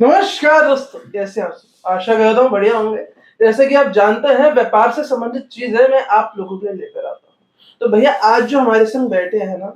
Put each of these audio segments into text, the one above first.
नमस्कार दोस्तों, कैसे हैं आप सब? आशा करता हूँ बढ़िया होंगे। जैसे कि आप जानते हैं व्यापार से संबंधित चीज़ें मैं आप लोगों के लिए लेकर आता हूँ। तो भैया आज जो हमारे संग बैठे हैं ना,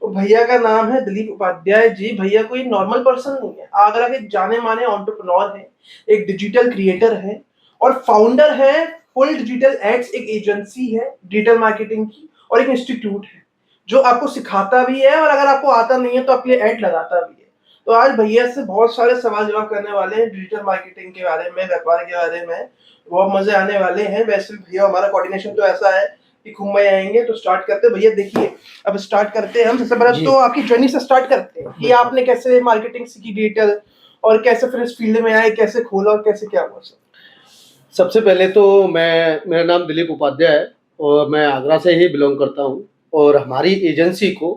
वो भैया का नाम है दिलीप उपाध्याय जी। भैया कोई नॉर्मल पर्सन नहीं है। आगरा के जाने-माने एंटरप्रेन्योर हैं, एक डिजिटल क्रिएटर हैं और फाउंडर हैं फुल डिजिटल एड्स, एक एजेंसी है डिजिटल मार्केटिंग की और एक इंस्टीट्यूट है, जो आपको सिखाता भी है और अगर आपको आता नहीं है तो आपके लिए ऐड लगाता भी है। तो आज भैया से बहुत सारे सवाल जवाब करने वाले हैं डिजिटल मार्केटिंग के बारे में, व्यापार के बारे में। बहुत मजे आने वाले हैं। वैसे भी भैया हमारा कोऑर्डिनेशन तो ऐसा है कि खूब मजे आएंगे। तो स्टार्ट करते हैं भैया। देखिए, अब स्टार्ट करते हैं हम। सबसे पहले जी, तो आपकी जर्नी से स्टार्ट करते हैं कि आपने कैसे मार्केटिंग सीखी डिजिटल और कैसे फिर इस फील्ड में आए, कैसे खोला और कैसे क्या हुआ सब। सबसे पहले तो मेरा नाम दिलीप उपाध्याय है और मैं आगरा से ही बिलॉन्ग करता हूँ और हमारी एजेंसी को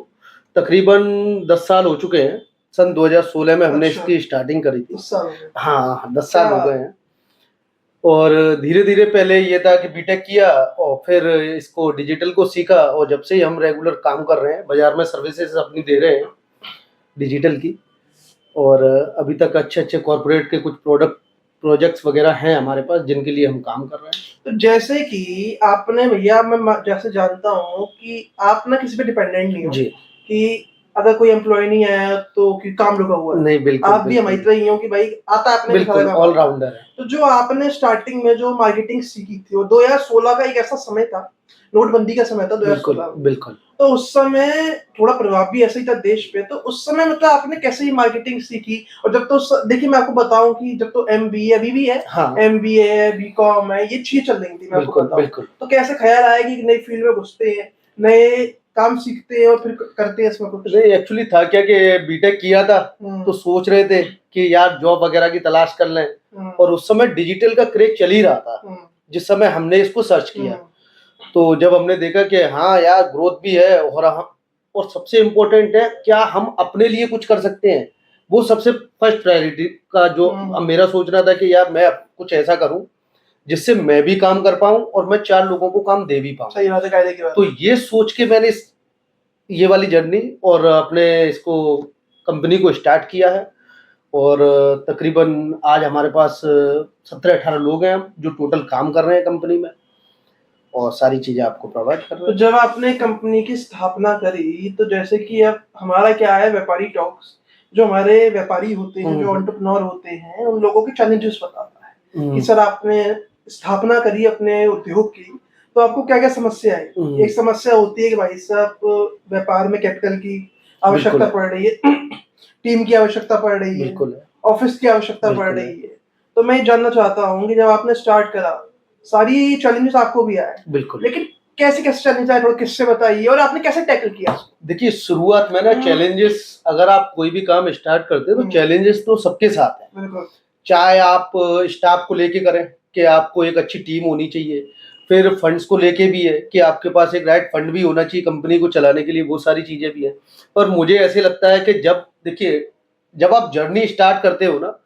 तकरीबन 10 साल हो चुके हैं। सन 2016 में हमने अच्छा, इसकी स्टार्टिंग करी थी। 10 साल हो गए। हाँ, 10 क्या साल हो बात गए हैं और धीरे-धीरे पहले ये था कि बीटेक किया और फिर इसको डिजिटल को सीखा और जब से ही हम रेगुलर काम कर रहे हैं, बाज़ार में सर्विसेज़ अपनी दे रहे हैं डिजिटल की और अभी तक अच्छे-अच्छे कॉर्पोरेट के कुछ प्रोजेक्ट्स वगैरह हैं हमारे पास जिनके लिए हम काम कर रहे हैं। तो जैसे कि आपने भैया जैसे जानता हूँ कि आप ना किसी पे डिपेंडेंट नहीं हो जी। कि अगर कोई एम्प्लॉय नहीं आया तो कि काम रुका हुआ है। नहीं, बिल्कुल, आप भी हमारी बिल्कुल। तरह ही हो कि भाई आता है, आपने भी सारा बिल्कुल, काम आता है। ऑल-राउंडर है। तो जो आपने स्टार्टिंग में जो मार्केटिंग सीखी थी वो 2016 का एक ऐसा समय था, नोटबंदी का समय था बिल्कुल, 2016 में। बिल्कुल। तो उस समय थोड़ा प्रभाव भी ऐसा ही था देश पे। तो उस समय मतलब आपने कैसे ये मार्केटिंग सीखी? और जब तो देखिए मैं आपको बताऊँ कि जब तो एमबीए अभी भी है, हाँ, एमबीए है, बीकॉम है, ये चीज़ चल रही थी मैं आपको बिल्कुल, बताऊँ। बिल्कुल। तो कैसे ख़्याल आया कि नई फील्ड में घुसते हैं, नए काम सीखते हैं और फिर करते हैं इसमें कुछ? नहीं, एक्चुअली था क्या कि बीटेक किया था, तो हुँ, सोच रहे थे कि यार जॉब वगैरह की तलाश कर लें हुँ, और उस समय डिजिटल का क्रेज़ चल ही रहा था, हुँ, जिस समय हमने इसको सर्च हुँ, किया। तो जब हमने देखा कि हाँ यार, ग्रोथ भी है और सबसे इम्पोर्टेंट है, क्या हम अपने लिए कुछ कर सकते हैं? वो सबसे फर्स्ट प्रायोरिटी का जो हुँ। मेरा सोचना था कि यार मैं अब कुछ ऐसा करूँ जिससे मैं भी काम कर पाऊँ और मैं 4 लोगों को काम दे भी पाऊँ। सही बात है, कायदे की बात तो है। ये सोच के मैंने ये वाली जर्नी और अपने इसको कंपनी को स्टार्ट किया है और तकरीबन आज हमारे पास 17-18 लोग हैं जो टोटल काम कर रहे हैं कंपनी में और सारी चीज़ें आपको प्रोवाइड कर रहे तो हैं। जब आपने कंपनी की स्थापना करी, तो जैसे कि अब हमारा क्या है व्यापारी टॉक्स, जो हमारे व्यापारी होते हैं, हुँ, जो हुँ। एंटरप्रेन्योर होते हैं, उन लोगों के चैलेंजेस बताता है कि हुँ, सर आपने स्थापना करी अपने उद्योग की, तो आपको क्या-क्या समस्या आई? हुँ। एक समस्या होती है कि भाई साहब व्यापार में कैपिटल की आवश्यकता बिल्कुल है, पड़ रही है, टीम की आवश्यकता पड़ रही है, बिल्कुल है, ऑफ़िस की आवश्यकता पड़ बिल्कुल है, रही है। तो मैं ये जानना चाहता हूँ कि जब आपने स्टार्ट करा, सारी चैलेंजेस आपको भी आए, बिल्कुल। लेकिन कैसे-कैसे चैलेंज आए, थोड़ा किस्से बताइए और आपने कैसे टैकल किया उसको? देखिए शुरुआत में ना हुँ, चैलेंजेस अगर आप कोई भी काम स्टार्ट करते हैं तो हुँ, चैलेंजेस तो सबके साथ हैं। बिल्कुल। चाहे आप स्टाफ को लेके करें कि आपको एक अच्छी टीम होनी चाहिए, फिर फंड्स को लेके भी है कि आपके पास एक राइट फंड भी होना चाहिए कंपनी को चलाने के लिए, वो सारी चीज़ें भी हैं। पर मुझे ऐसे लगता है कि जब देखिए, जब आप जर्नी स्टार्ट करते हो ना,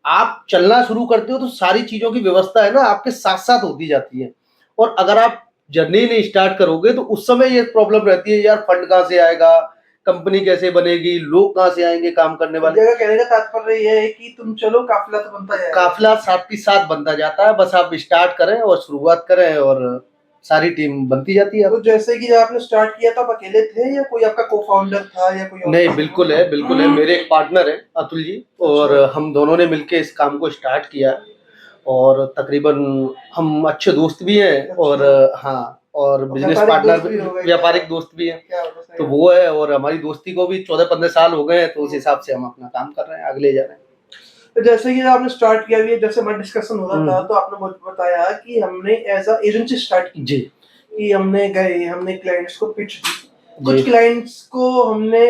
आप चलना शुरू करते हो तो सारी चीज़ों की व्यवस्था है ना आपके साथ-साथ होती जाती है। और अगर आप जर्नी नहीं स्टार्ट करोगे तो उस समय ये प्रॉब्लम रहती है यार फंड कहाँ से आएगा, कंपनी कैसे बनेगी, लोग कहाँ से आएँगे काम करने वाले। भैया का कहने का तात्पर्य ये है कि तुम चलो काफ़िला तो बनता जाएगा। काफ़िला साथ ही साथ बनता जाता है, बस आप स्टार्ट करें और शुरुआत करें और सारी टीम बनती जाती है तो आपकी। जैसे कि जब आपने स्टार्ट किया तो आप अकेले थे या कोई आपका को-फाउंडर था या कोई और नहीं, था संग बिल्कुल में? है, बिल्कुल है। मेरे एक पार्टनर हैं अतुल जी और अच्छा, हम दोनों ने मिलके इस काम को स्टार्ट किया है और तकरीबन हम अच्छे दोस्त भी हैं और अच्छा। हाँ, और और बिज़नेस व्यापारिक पार्टनर दोस्त भी हो गए, क्या व्यापारिक बात दोस्त भी हैं। क्या बात है, सही तो बात वो है और हमारी दोस्ती को भी 14-15 साल हो गए हैं, तो उस है। हिसाब से हम अपना काम कर रहे हैं, आगे ले जा रहे हैं। तो जैसे कि आपने स्टार्ट किया अभी जैसे हमारा डिस्कशन हो रहा हुँ, था हुँ। तो आपने मुझे बताया कि हमने एज़ अ एजेंसी स्टार्ट की जी, थी, कि हमने गए, हमने क्लाइंट्स को पिच दी। जी, कुछ क्लाइंट्स को हमने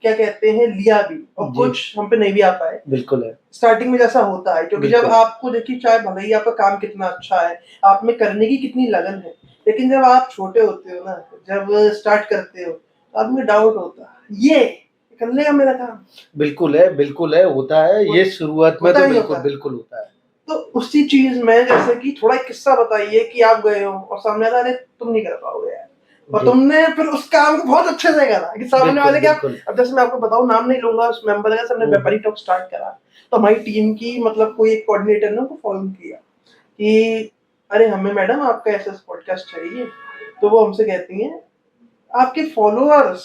क्या कहते हैं लिया भी और जी, कुछ हम पे नहीं भी आ पाए। बिल्कुल है, स्टार्टिंग में जैसा होता है क्योंकि जब बिल्कुल। आपको देखिए चाहे भले ही आपका काम कितना अच्छा है, आप में करने की कितनी लगन है, लेकिन जब आप छोटे होते हो ना, जब स्टार्ट करते हो, तो आदमी डाउट होता है, ये कर लेगा मेरा काम? बिल्कुल है, होता है। हो ये शुरुआत में होता तो है नहीं बिल्कुल, होता है? बिल्कुल होता है। तो उसी चीज़ में जैसे कि थोड़ा एक किस्सा बताइए कि आप गए हो और सामने वाला अरे तुम नहीं कर पाओगे यार। और जी। तुमने फिर उस काम को बहुत अच्छे से करा कि सामने बिल्कुल, वाले क्या, बिल्कुल। अब जैसे मैं आपको बताऊं, नाम नहीं लूंगा, उस मेंबर का सबने हुँ, व्यापारी टॉक स्टार्ट करा, तो हमारी टीम की मतलब कोई एक कोऑर्डिनेटर ने उनको फोन किया कि अरे हमें मैडम आपका ऐसा पॉडकास्ट चाहिए। तो वो हमसे कहती हैं आपके फॉलोअर्स,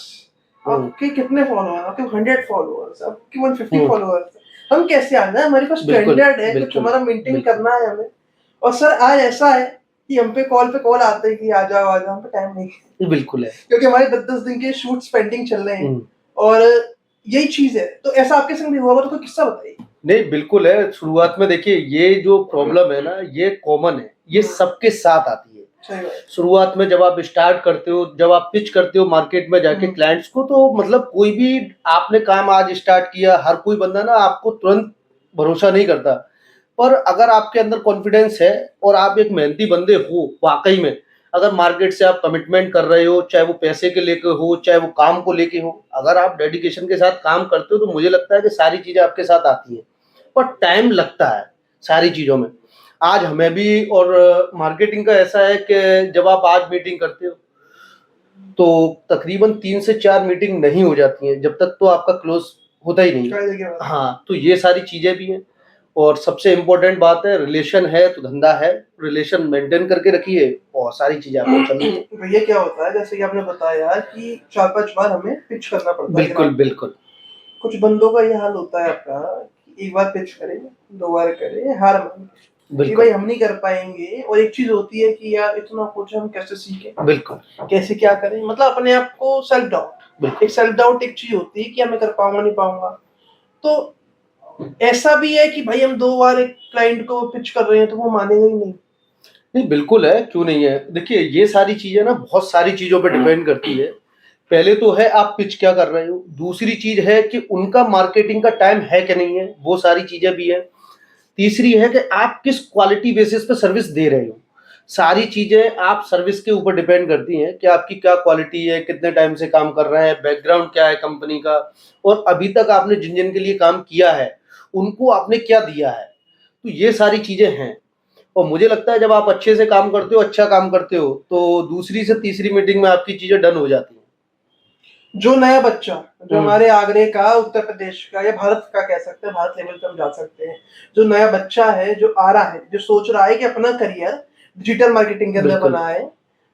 हुँ, आपके कितने फॉलोअर, आपके 100 फॉलोअर्स, आपके 150 हुँ। फॉलोअर्स, हम कैसे आ जाए, हमारे पास बिल्कुल, स्टैंडर्ड है, कुछ बिल्कुल, हमारा मेंटेन बिल्कुल। करना है हमें। और सर आज ऐसा है कि हम पे कॉल आते हैं कि आ जाओ आ जाओ, हम पे टाइम नहीं है, ये बिल्कुल है। क्योंकि हमारे 10-10 दिन के शूट्स पेंडिंग चल रहे हैं। हुँ। और यही चीज है, तो ऐसा आपके संग भी हुआ होगा तो कोई किस्सा बताइए। नहीं, बिल्कुल है। शुरुआत में देखिए ये जो प्रॉब्लम है ना, ये कॉमन है, ये सबके साथ आती है। सही बात। शुरुआत में जब आप स्टार्ट करते हो, जब आप पिच करते हो मार्केट में जाके क्लाइंट्स को, तो मतलब कोई भी आपने काम आज स्टार्ट किया, हर कोई बंदा ना आपको तुरंत भरोसा नहीं करता। पर अगर आपके अंदर कॉन्फिडेंस है और आप एक मेहनती बंदे हो वाक़ई में, अगर मार्केट से आप कमिटमेंट कर रहे हो, चाहे वो पैसे के लेके हो, चाहे वो काम को लेके हो, अगर आप डेडिकेशन के साथ काम करते हो तो मुझे लगता है कि सारी चीज़ें आपके साथ आती हैं। पर टाइम लगता है सारी चीज़ों में। आज हमें भी और मार्केटिंग का ऐसा है कि जब आप आज मीटिंग करते हो, तो तकरीबन 3 से 4 मीटिंग नहीं हो जाती हैं, जब तक तो आपका क्लोज़ होता ही नहीं है। फायदे की बात। हाँ, तो ये सारी चीज़ें भी हैं और सबसे इम्पोर्टेंट बात है रिलेशन है तो धंधा है, रिलेशन मेंटेन करके रखिए और सारी चीज़ें आपको चलनी है। भैया क्या होता है, जैसे कि आपने बताया कि 4-5 बार हमें पिच करना पड़ता है बिल्कुल, ग्राहक को। बिल्कुल। कुछ बंदों का ये हाल होता है आपका कि एक बार पिच करे, 2 बार करे, हार मान कि बिल्कुल, भाई हम नहीं कर पाएँगे। और एक चीज़ होती है कि यार इतना कुछ हम कैसे सीखें, बिल्कुल, कैसे क्या करें, मतलब अपने आप को सेल्फ डाउट, बिल्कुल। एक सेल्फ डाउट एक चीज़ होती है कि मैं कर पाऊँगा, नहीं पाऊँगा। तो ऐसा भी है कि भाई हम 2 बार एक क्लाइंट को पिच कर रहे हैं तो वो मानेगा ही नहीं। नहीं, बिल्कुल है, क्यों नहीं है? देखिए ये सारी चीज़ें ना बहुत सारी चीज़ों पे डिपेंड करती है। पहले तो है आप पिच क्या कर रहे हो, दूसरी चीज़ है कि उनका मार्केटिंग का टाइम है कि नहीं है, वो सारी चीज़ें भी हैं। तीसरी है कि आप किस क्वालिटी बेसिस पे सर्विस दे रहे हो। सारी चीज़ें आप सर्विस के ऊपर डिपेंड करती हैं कि आपकी क्या क्वालिटी है, कितने टाइम से काम कर रहे हैं, बैकग्राउंड क्या है कंपनी का और अभी तक आपने जिन-जिन के लिए काम किया है, उनको आपने क्या दिया है। तो ये सारी चीज़ें हैं और मुझे लगता है जब आप अच्छे से काम करते हो, अच्छा काम करते हो, तो दूसरी से तीसरी मीटिंग में आपकी चीज़ें डन हो जाती हैं। जो नया बच्चा, जो हुँ, हमारे आगरे का, उत्तर प्रदेश का या भारत का कह सकते हैं, भारत लेवल पे हम जा सकते हैं। जो नया बच्चा है, जो आ रहा है, जो सोच रहा है कि अपना करियर डिजिटल मार्केटिंग के अंदर बिल्कुल। बनाए,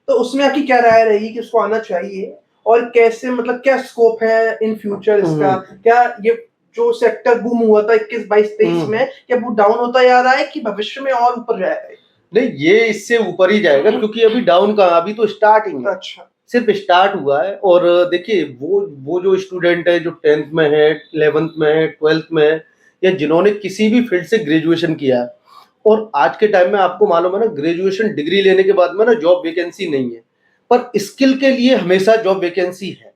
तो उसमें आपकी क्या राय रहेगी कि उसको आना चाहिए? और कैसे, मतलब क्या स्कोप है इन फ्यूचर हुँ, इसका? हुँ। क्या ये जो सेक्टर बूम हुआ था 21, 22, 23 हुँ। में, क्या वो डाउन होता जा रहा है कि भविष्य में और ऊपर जाएगा ये? नहीं, ये इससे ऊपर ही जाएगा क्योंकि अभी डाउन कहाँ, अभी तो स्टार्टिंग है। अच्छा। सिर्फ स्टार्ट हुआ है और देखिए वो जो स्टूडेंट है जो 10th में है, 11th में है, 12th में है या जिन्होंने किसी भी फील्ड से ग्रेजुएशन किया है और आज के टाइम में आपको मालूम है ना ग्रेजुएशन डिग्री लेने के बाद में ना जॉब वैकेंसी नहीं है, पर स्किल के लिए हमेशा जॉब वैकेंसी है।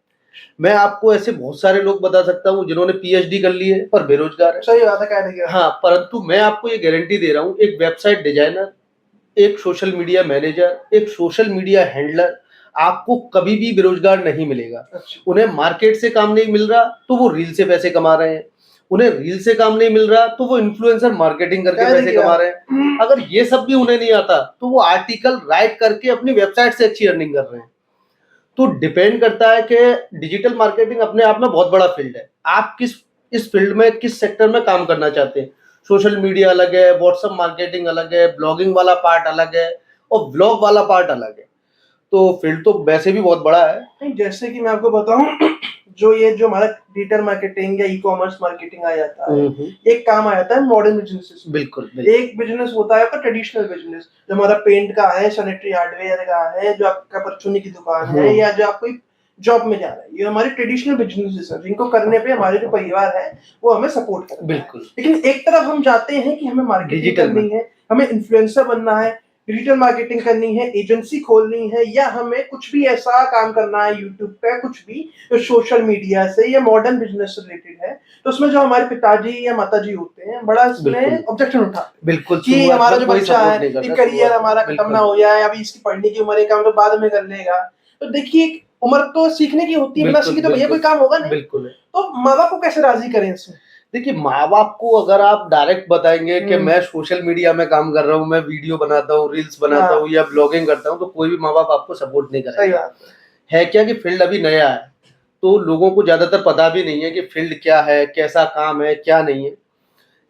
मैं आपको ऐसे बहुत सारे लोग बता सकता हूँ जिन्होंने पीएचडी कर ली है पर बेरोजगार है। सही बात है, कहने की बात। हाँ, परंतु मैं आपको ये गारंटी दे रहा हूँ एक वेबसाइट डिजाइनर, एक सोशल मीडिया मैनेजर, एक सोशल मीडिया हैंडलर आपको कभी भी बेरोजगार नहीं मिलेगा। अच्छा। उन्हें मार्केट से काम नहीं मिल रहा तो वो रील से पैसे कमा रहे हैं। उन्हें रील से काम नहीं मिल रहा तो वो इन्फ्लुएंसर मार्केटिंग करके कहने पैसे की कमा बात। रहे हैं। अगर ये सब भी उन्हें नहीं आता तो वो आर्टिकल राइट करके अपनी वेबसाइट से अच्छी अर्निंग कर रहे हैं। तो डिपेंड करता है कि डिजिटल मार्केटिंग अपने आप में बहुत बड़ा फील्ड है। आप किस इस फील्ड में किस सेक्टर में काम करना चाहते हैं। सोशल मीडिया अलग है, व्हाट्सएप मार्केटिंग अलग है, ब्लॉगिंग वाला पार्ट अलग है और व्लॉग वाला पार्ट अलग है। तो फील्ड तो वैसे भी बहुत बड़ा है। नहीं, जैसे कि मैं आपको बताऊं, जो हमारा डिजिटल मार्केटिंग या ई कॉमर्स मार्केटिंग आ जाता है, एक काम आ जाता है मॉडर्न बिजनेसेस में। बिल्कुल, बिल्कुल। एक बिजनेस होता है आपका ट्रेडिशनल बिजनेस, जो हमारा पेंट का है, सैनिटरी हार्डवेयर का है, जो आपका परचूनी की दुकान है, या जो आप कोई जॉब में जा रहा है, ये हमारे ट्रेडिशनल बिजनेसेस हैं जिनको करने पे हमारे जो परिवार है वो हमें सपोर्ट करता है। बिल्कुल। लेकिन एक तरफ हम जाते हैं कि हमें मार्केटिंग डिजिटल में। करनी है, हमें इन्फ्लुएंसर बनना है, डिजिटल मार्केटिंग करनी है, एजेंसी खोलनी है, या हमें कुछ भी ऐसा काम करना है यूट्यूब पे, कुछ भी जो सोशल मीडिया से या मॉडर्न बिजनेस से रिलेटेड है। तो उसमें जो हमारे पिताजी या माताजी होते हैं, बड़ा इसमें बिल्कुल। ऑब्जेक्शन उठाते हैं बिल्कुल, कि शुरुआत हमारा में जो कोई बच्चा सपोर्ट है, नहीं ये करता करियर शुरुआत में। हमारा खत्म ना बिल्कुल। हो जाए, अभी इसकी पढ़ने की उम्र है, काम तो बाद में कर लेगा। तो देखिए, उम्र तो सीखने की होती है, बिना बिल्कुल, सीखे तो भैया कोई बिल्कुल। काम होगा नहीं। बिल्कुल है। तो माँ बाप को कैसे राजी करें इसमें? देखिए, माँ-बाप को अगर आप डायरेक्ट बताएँगे कि हुँ। मैं सोशल मीडिया में काम कर रहा हूँ, मैं वीडियो बनाता हूँ, रील्स बनाता हाँ। हूँ या ब्लॉगिंग करता हूँ, तो कोई भी माँ-बाप आपको सपोर्ट नहीं सही करेगा। बात है। है क्या कि फील्ड अभी नया है, तो लोगों को ज़्यादातर पता भी नहीं है कि फील्ड क्या है, कैसा काम है, क्या नहीं है।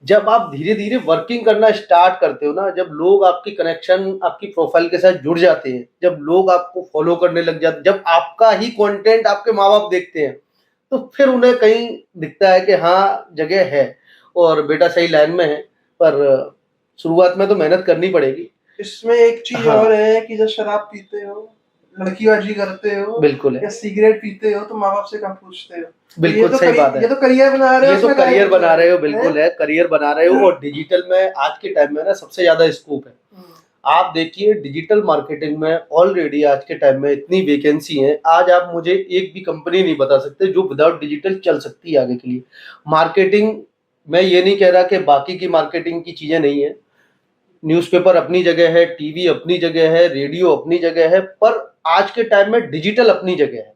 जब आप धीरे-धीरे वर्किंग करना स्टार्ट करते हो ना, जब लोग आपकी कनेक्शन, आपकी प्रोफ़ाइल के साथ जुड़ जाते हैं, जब लोग आपको फ़ॉलो करने लग जाते हैं, जब आपका ही कंटेंट आपके माँ-बाप देखते हैं, तो फिर उन्हें कहीं दिखता है कि हाँ, जगह है और बेटा सही लाइन में है, पर शुरुआत में तो मेहनत करनी पड़ेगी। इसमें एक चीज़ हाँ, और है कि जब शराब पीते हो, लड़कीबाजी करते हो बिल्कुल या है। सिगरेट पीते हो तो माँ-बाप से कम पूछते हो। तो बिल्कुल सही बात है। ये तो करियर बना रहे हो, ये तो उसमें काहे करियर पूछ बना रहे हो, हैं? बिल्कुल है, करियर बना रहे हो और डिजिटल में आज के टाइम में ना सबसे ज़्यादा स्कोप है। हुँ, आप देखिए डिजिटल मार्केटिंग में ऑलरेडी आज के टाइम में इतनी वैकेंसी है, आज आप मुझे एक भी कंपनी नहीं बता सकते जो विदाउट डिजिटल चल सकती है आगे के लिए। मार्केटिंग, मैं ये नहीं कह रहा कि बाकी की मार्केटिंग की चीज़ें नहीं है, न्यूज़पेपर अपनी जगह है, टीवी अपनी जगह है, रेडियो अपनी जगह है, पर आज के टाइम में डिजिटल अपनी जगह है।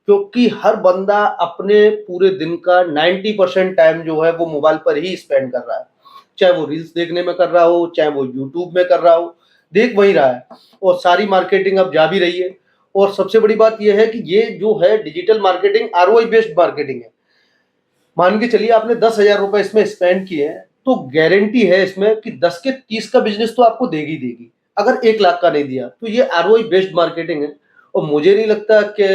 क्योंकि हर बंदा अपने पूरे दिन का 90% टाइम जो है वो मोबाइल पर ही स्पेंड कर रहा है। चाहे वो रील्स देखने में कर रहा हो, चाहे वो यूट्यूब में कर रहा हो, देख वही रहा है और सारी मार्केटिंग अब जा भी रही है। और सबसे बड़ी बात ये है कि ये जो है digital marketing ROI based marketing है। मान के चलिए आपने 10,000 रुपए इसमें स्पेंड किए हैं, तो गारंटी है इसमें कि 10 के 30 का बिज़नेस तो आपको देगी देगी। अगर 1 लाख का नहीं दिया, तो ये आरओआई बेस्ड मार्केटिंग है और मुझे नहीं लगता कि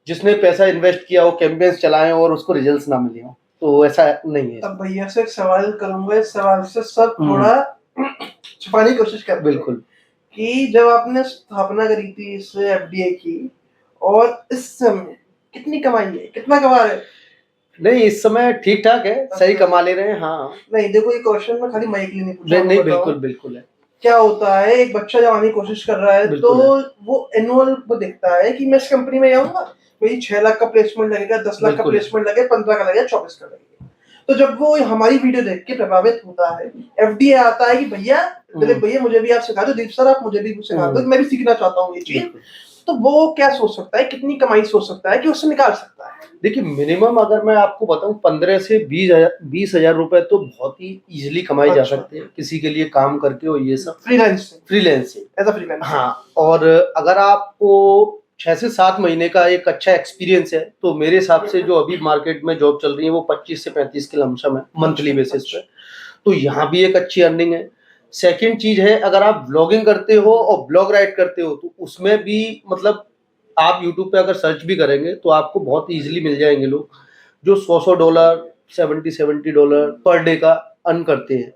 जिसने पैसा इन्वेस्ट किया हो, कैंपेन्स चलाए हों और उसको रिजल्ट्स ना मिले हों, तो ऐसा नहीं है अब इसमें। भैया से एक सवाल करूँगा, इस सवाल से सब हुँ, थोड़ा छुपाने की कोशिश करते हैं बिल्कुल। कि जब आपने स्थापना करी थी इस एफडीए की और इस समय कितनी कमाई है? कितना कमा रहे हो? नहीं, इस समय ठीक-ठाक है, सही अच्छा। कमा ले रहे हैं, हाँ। नहीं, देखो ये क्वेश्चन मैं खाली माइक के लिए नहीं पूछा, नहीं, आपको नहीं, बताऊँ। बिल्कुल, बिल्कुल है। क्या होता है, एक बच्चा जब आने की कोशिश कर रहा है तो बिल्कुल है, वो एनुअल वो देखता है कि मैं इस कंपनी में जाऊँगा, भई 6 लाख का प्लेसमेंट लगेगा, 10 लाख का बिल्कुल है। प्लेसमेंट लगेगा, 15 का लगेगा, 24 का लगेगा। तो जब वो हमारी वीडियो देख के प्रभावित होता है, एफडीए आता है कि भैया दिलीप हुँ, भैया मुझे भी आप सिखा दो, दीप सर आप मुझे भी सिखा दो, हुँ, मैं भी सीखना चाहता हूँ ये चीज़। बिल्कुल। तो वो क्या सोच सकता है, कितनी कमाई सोच सकता है कि उससे निकाल सकता है? देखिए मिनिमम अगर मैं आपको बताऊँ 15 से 20,000 रुपए तो बहुत ही ईज़िली कमाए जा अच्छा, सकते हैं, किसी के लिए काम करके और ये सब freelancing, freelancing. As a freelancer. हाँ, और अगर आपको 6 से 7 महीने का एक अच्छा एक्सपीरियंस है, तो मेरे हिसाब से जो अभी मार्केट में जॉब चल रही है वो 25 से 35 की लमसम है, मंथली अच्छा, बेसिस अच्छा। पे। तो यहाँ भी एक अच्छी अर्निंग है। सेकंड चीज़ है अगर आप व्लॉगिंग करते हो और ब्लॉग राइट करते हो, तो उसमें भी मतलब आप यूट्यूब पे अगर सर्च भी करेंगे, तो आपको बहुत ईज़िली मिल जाएँगे लोग, जो $100-100 $70-70 पर डे का अर्न करते हैं।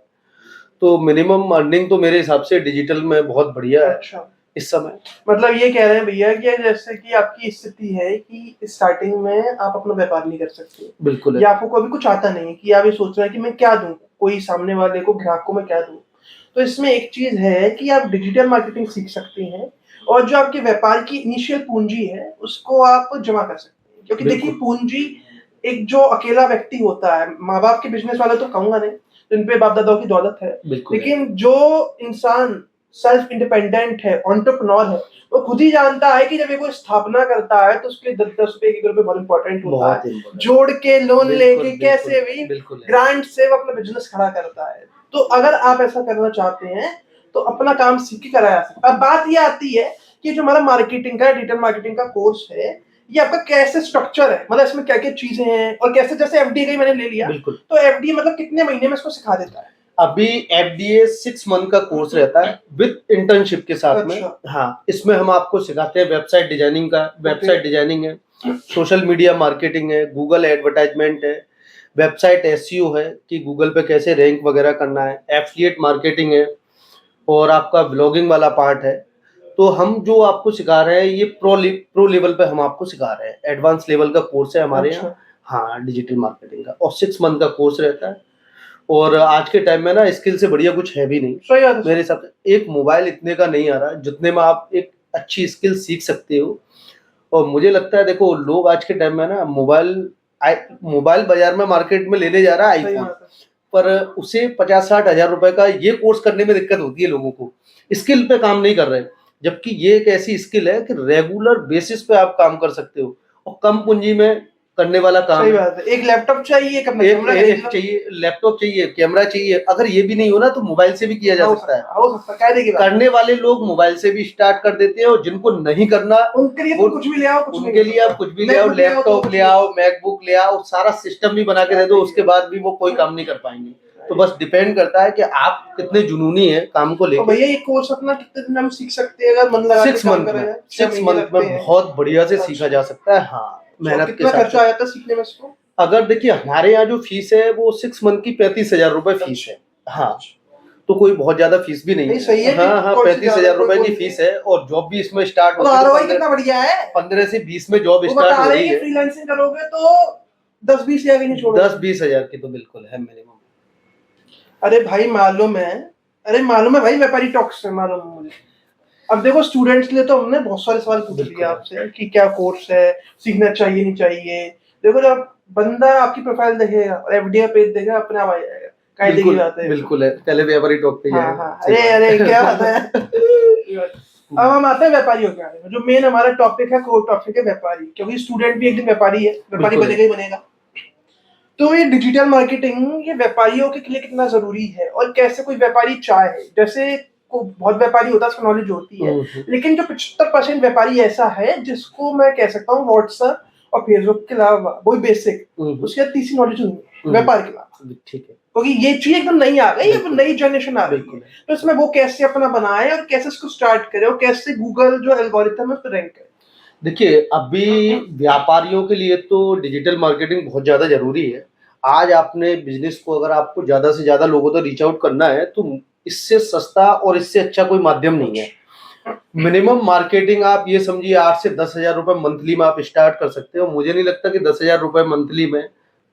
तो मिनिमम अर्निंग तो मेरे हिसाब से डिजिटल में बहुत बढ़िया है अच्छा। इस समय। मतलब ये कह रहे हैं भैया कि जैसे कि आपकी स्थिति है कि स्टार्टिंग में आप अपना व्यापार नहीं कर सकते बिल्कुल है। या आपको कभी कुछ आता नहीं है कि आप ये सोच रहे हैं कि मैं क्या दूं, कोई सामने वाले को ग्राहक को मैं क्या दूं। तो इसमें एक चीज है कि आप डिजिटल मार्केटिंग सीख सकते हैं और जो आपके व्यापार की इनिशियल पूंजी है उसको आप जमा कर सकते हैं, क्योंकि देखिए बिल्कुल, पूंजी एक जो अकेला व्यक्ति होता है, माँ बाप के बिजनेस वाले तो कहूंगा नहीं, जिन पे बाप दादाओं की दौलत है, बिल्कुल है। लेकिन जो इंसान सेल्फ इंडिपेंडेंट है, एंटरप्रेन्योर है, वो खुद ही जानता है कि जब ये कोई स्थापना करता है तो उसके लिए 10-10 रुपए 1 रुपए बहुत इंपॉर्टेंट होता है। बहुत इम्पोर्टेंट। जोड़ के लोन बिल्कुल, लेके बिल्कुल, कैसे भी बिल्कुल है। ग्रांट से वो अपना बिजनेस खड़ा करता है। तो अगर आप ऐसा करना चाहते हैं तो अपना काम सीख के कराया जा सकता है। अब बात ये आती है कि जो हमारा मार्केटिंग का डिजिटल मार्केटिंग का कोर्स है, ये आपका कैसे स्ट्रक्चर है? मतलब इसमें क्या-क्या चीज़ें हैं और कैसे, जैसे एफडीए का ही मैंने ले लिया, बिल्कुल। तो एफडीए मतलब कितने महीने में इसको सिखा देता है? अभी एफडीए 6 मंथ का कोर्स रहता है विद इंटर्नशिप के साथ में। अच्छा, हाँ, इसमें हम आपको सिखाते हैं वेबसाइट डिजाइनिंग का, ओके, वेबसाइट डिजाइनिंग है, सोशल मीडिया मार्केटिंग है, गूगल एडवर्टाइजमेंट है, वेबसाइट एसईओ है कि गूगल पे कैसे रैंक वगैरह करना है, एफिलिएट मार्केटिंग है और आपका ब्लॉगिंग वाला पार्ट है। तो हम जो आपको सिखा रहे हैं ये प्रो लेवल पे हम आपको सिखा रहे हैं। एडवांस लेवल का कोर्स है हमारे यहाँ। अच्छा, हाँ, डिजिटल मार्केटिंग का और 6 मंथ का कोर्स रहता है और आज के टाइम में ना स्किल से बढ़िया कुछ है भी नहीं। सही बात है, मेरे हिसाब से एक मोबाइल इतने का नहीं आ रहा जितने में आप एक अच्छी स्किल सीख सकते हो और मुझे लगता है देखो लोग आज के टाइम में ना मोबाइल बाज़ार में मार्केट में लेने जा रहा है सही आईफ़ोन, बात है। पर उसे 50-60 हज़ार रुपए का ये कोर्स करने में दिक्कत होती है लोगों को। स्किल पे काम नहीं कर रहे। जबकि ये एक ऐसी स्किल है कि रेगुलर बेसिस पे आप काम कर सकते हो और कम पूँजी में करने वाला काम सही है। बात है, एक लैपटॉप चाहिए, एक अपना एक कैमरा एक खरीद लो। चाहिए, लैपटॉप चाहिए, कैमरा चाहिए। अगर ये भी नहीं हो ना तो मोबाइल से भी किया जा हो सकता है। सकता है, कायदे की बात है। करने वाले लोग मोबाइल से भी स्टार्ट कर देते हैं, और जिनको नहीं करना उनके लिए वो तुम कुछ भी ले आओ, कुछ नहीं उनके कर लिए आप सकता। कुछ भी ले आओ, MacBook ले आओ तो लैपटॉप कुछ ले नहीं आओ, मैकबुक ले आओ, सारा सिस्टम भी बना के दे दो, उसके बाद भी वो कोई काम नहीं कर पाएंगे। तो बस डिपेंड करता है कि आप कितने जुनूनी है काम को तो लेके। भैया ये कोर्स अपना कितने दिन में हम सीख सकते हैं, अगर मन लगा के 6 काम मंथ करा में, जाए? 6 महीने मंथ लगते में हैं। बहुत बढ़िया से सीखा अच्छा। जा सकता है। हाँ, तो मेहनत के कितना साथ खर्चा आ जाता है सीखने में इसको? अगर देखिए हमारे यहाँ जो फीस है वो 6 मंथ की 35,000 रुपए फीस है। हाँ, तो कोई बहुत ज्यादा फीस भी नहीं नहीं, है। सही है, हाँ हाँ, कोई सी 35,000 ज्यादा, कोई रुपए वो की नहीं फीस है। है, और जॉब भी इसमें स्टार्ट तो होती है। ROI कितना बढ़िया है। 15 से 20 में जॉब वो स्टार्ट बता हो रहे रही हैं कि है। फ्रीलांसिंग करोगे तो 10-20 हजार की नहीं छोड़ोगे। 10-20 हजार की तो बिल्कुल है मिनिमम। अरे भाई मालूम है, अरे मालूम है भाई, व्यापारी टॉक्स है, मालूम है मुझे। अब देखो स्टूडेंट्स के लिए तो हमने बहुत सारे सवाल पूछ लिए आपसे कि क्या कोर्स है, सीखना चाहिए नहीं चाहिए। देखो जब बंदा आपकी प्रोफाइल देखेगा और एफडीए पेज देखेगा, अपने आप आ जाएगा, कायदे की बिल्कुल बात है। बिल्कुल है, पहले व्यापारी टॉक पे ही हाँ आएगा। हाँ, सही अरे बात है। अरे क्या बात है। अब हम आते हैं व्यापारियों के बारे में, जो मेन हमारा टॉपिक है, कोर टॉपिक है व्यापारी, क्योंकि स्टूडेंट भी एक दिन व्यापारी है, व्यापारी बिल्कुल। बनेगा ही बनेगा। तो ये डिजिटल मार्केटिंग ये व्यापारियों के लिए कितना जरूरी है, और कैसे कोई व्यापारी चाहे, जैसे को बहुत व्यापारी होता है, उसको नॉलेज होती है, लेकिन जो 75% व्यापारी ऐसा है जिसको मैं कह सकता हूँ व्हाट्सएप और फेसबुक के अलावा वही बेसिक, उसके बाद तीसरी नॉलेज नहीं है व्यापार के अलावा। ठीक है, क्योंकि ये चीज एकदम नई आ गई, अब नई जनरेशन आ रही है, बिल्कुल। तो इसमें वो कैसे अपना बनाए और कैसे इसको स्टार्ट करे और कैसे गूगल जो एल्गोरिथम है उस पर रैंक करे। देखिए अभी व्यापारियों के लिए तो डिजिटल मार्केटिंग बहुत ज़्यादा ज़रूरी है। आज आपने बिजनेस को अगर आपको ज़्यादा से ज़्यादा लोगों तक रीच आउट करना है तो इससे सस्ता और इससे अच्छा कोई माध्यम नहीं है। मिनिमम मार्केटिंग आप ये समझिए 8 से 10,000 रुपए मंथली में आप स्टार्ट कर सकते हो। मुझे नहीं लगता कि 10,000 रुपए मंथली में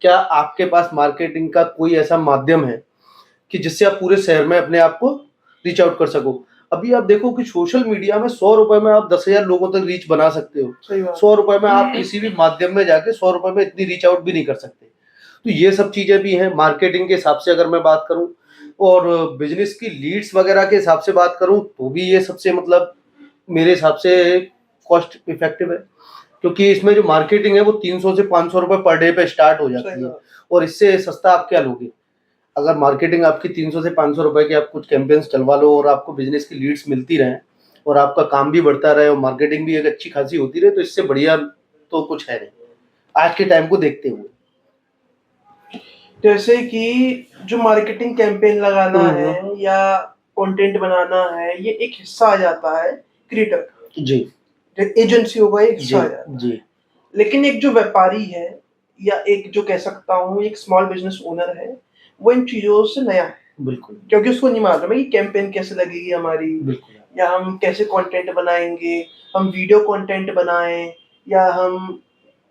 क्या आपके पास मार्केटिंग का कोई ऐसा माध्यम है कि जिससे आप पूरे शहर में अपने आप को रीच आउट कर सको। अभी आप देखो कि सोशल मीडिया में 100 रुपए में आप 10,000 लोगों तक रीच बना सकते हो। 100 रुपए में आप किसी भी माध्यम में जाके 100 रुपए में इतनी रीच आउट भी नहीं कर सकते। तो ये सब चीजें भी हैं मार्केटिंग के हिसाब से अगर मैं बात करूं, और बिजनेस की लीड्स वगैरह के हिसाब से बात करूं तो भी ये सबसे मतलब मेरे हिसाब से कॉस्ट इफेक्टिव है, क्योंकि इसमें जो मार्केटिंग है वो 300 से 500 रुपए पर डे पे स्टार्ट हो जाती है, और इससे सस्ता आप क्या लोगे। अगर मार्केटिंग आपकी 300 से 500 रुपए की, आप कुछ कैंपेन्स चलवा लो और आपको बिजनेस की लीड्स मिलती रहें और आपका काम भी बढ़ता रहे और मार्केटिंग भी एक अच्छी खासी होती रहे, तो इससे बढ़िया तो कुछ है नहीं आज के टाइम को देखते हुए। जैसे कि जो मार्केटिंग कैंपेन लगाना है या कंटेंट बनाना है, ये एक हिस्सा आ जाता है क्रिएटर का, जी, एजेंसी होगा एक हिस्सा आ जाता है। जी। लेकिन एक जो व्यापारी है या एक जो कह सकता हूँ एक स्मॉल बिजनेस ओनर है, वो इन चीजों से नया है, बिल्कुल, क्योंकि उसको नहीं मालूम है कि कैंपेन कैसे लगेगी हमारी, या हम कैसे कंटेंट बनाएंगे, हम वीडियो कंटेंट बनाएं या हम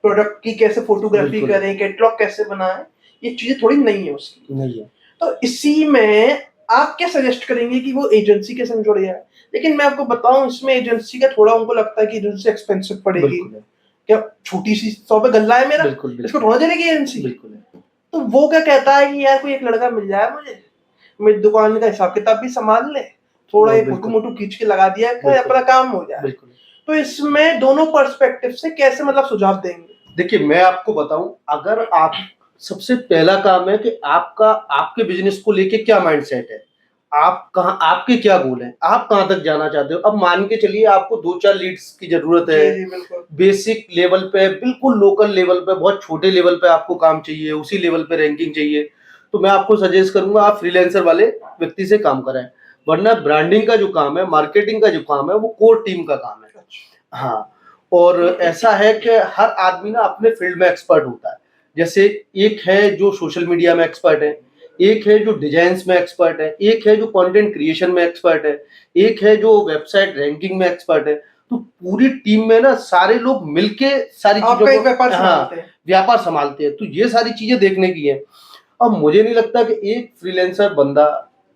प्रोडक्ट की कैसे फोटोग्राफी करें, कैटलॉग कैसे बनाएं, ये चीजें थोड़ी नई है उसकी। नहीं है। तो इसी में आप क्या सजेस्ट करेंगे कि वो एजेंसी के संग जुड़ जाए? लेकिन मैं आपको बताऊं, इसमें एजेंसी का थोड़ा उनको लगता है कि एजेंसी एक्सपेंसिव पड़ेगी, क्या छोटी सी 100 पे गल्ला है मेरा, इसको थोड़ा देगी एजेंसी। तो वो क्या कहता है कि यार कोई एक लड़का मिल जाए मुझे, मेरी दुकान का हिसाब किताब भी संभाल ले, थोड़ा ये फोटो मोटो खींच के लगा दिया, अपना काम हो जाए। तो इसमें दोनों पर्सपेक्टिव से कैसे मतलब सुझाव देंगे? देखिए मैं आपको बताऊं, अगर आप सबसे पहला काम है कि आपका आपके बिजनेस को लेके क्या माइंडसेट है, आप कहाँ, आपके क्या गोल हैं, आप कहाँ तक जाना चाहते हो। अब मान के चलिए आपको 2-4 लीड्स की जरूरत है, बेसिक लेवल पे, बिल्कुल लोकल लेवल पे, बहुत छोटे लेवल पे आपको काम चाहिए, उसी लेवल पे रैंकिंग चाहिए, तो मैं आपको सजेस्ट करूंगा आप फ्रीलांसर वाले व्यक्ति से काम कराएं। वरना ब्रांडिंग का जो काम है, मार्केटिंग का जो काम है, वो कोर टीम का काम है। हाँ, और ऐसा है कि हर आदमी ना अपने फील्ड में एक्सपर्ट होता है। जैसे एक है जो सोशल मीडिया में एक्सपर्ट है, एक है जो डिजाइन्स में एक्सपर्ट है, एक है जो कंटेंट क्रिएशन में एक्सपर्ट है, एक है जो वेबसाइट रैंकिंग में एक्सपर्ट है। तो पूरी टीम में ना सारे लोग मिलके सारी चीजों को व्यापार संभालते हैं। तो ये सारी चीजें देखने की है। अब मुझे नहीं लगता कि एक फ्रीलांसर बंदा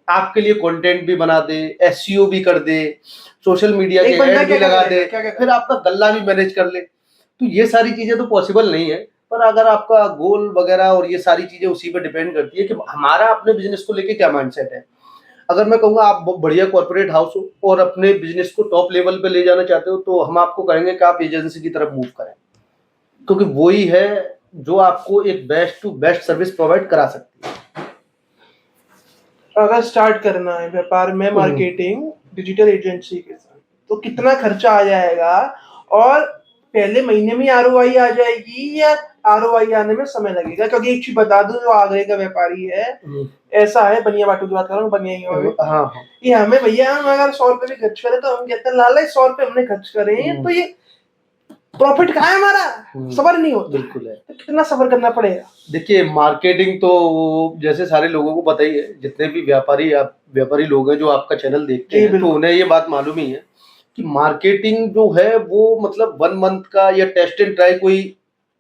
आपके लिए कंटेंट भी बना दे, एसईओ भी कर दे, सोशल मीडिया के ऐड भी लगा दे, फिर आपका गल्ला भी मैनेज कर ले। तो ये सारी चीजें तो पॉसिबल नहीं है। पर अगर आपका गोल वगैरह और ये सारी चीजें उसी पे डिपेंड करती है कि हमारा अपने बिजनेस को लेके क्या माइंडसेट है। अगर मैं कहूँगा आप बढ़िया कॉर्पोरेट हाउस हो और अपने बिजनेस को टॉप लेवल पे ले जाना चाहते हो, तो हम आपको कहेंगे कि आप एजेंसी की तरफ मूव करें, क्योंकि वही है जो आपको एक best to best service provide करा सकती है। अगर स्टार्ट करना है व्यापार में मार्केटिंग डिजिटल एजेंसी के साथ, तो कितना खर्चा आ जाएगा, और पहले महीने में आरओआई आ जाएगी या आरओआई आने में समय लगेगा? क्योंकि एक चीज बता दूं, जो आगरे का व्यापारी है, ऐसा है, बनिया बाटू की बात कर रहा हूँ, बनिया ही में, हाँ हाँ ये हमें भैया, हम अगर 100 रुपए भी खर्च करें तो हम कहते हैं लाला 100 रुपए हमने खर्च करे हैं, तो ये प्रॉफिट कहाँ है हमारा? सबर नहीं होता। बिल्कुल है। तो कितना सबर करना पड़ेगा? देखिए मार्केटिंग तो जैसे सारे लोगों को पता ही है, जितने भी व्यापारी लोग हैं जो आपका चैनल देखते हैं, तो उन्हें ये बात मालूम ही है कि मार्केटिंग जो है वो मतलब 1 मंथ का या टेस्ट एंड ट्राई कोई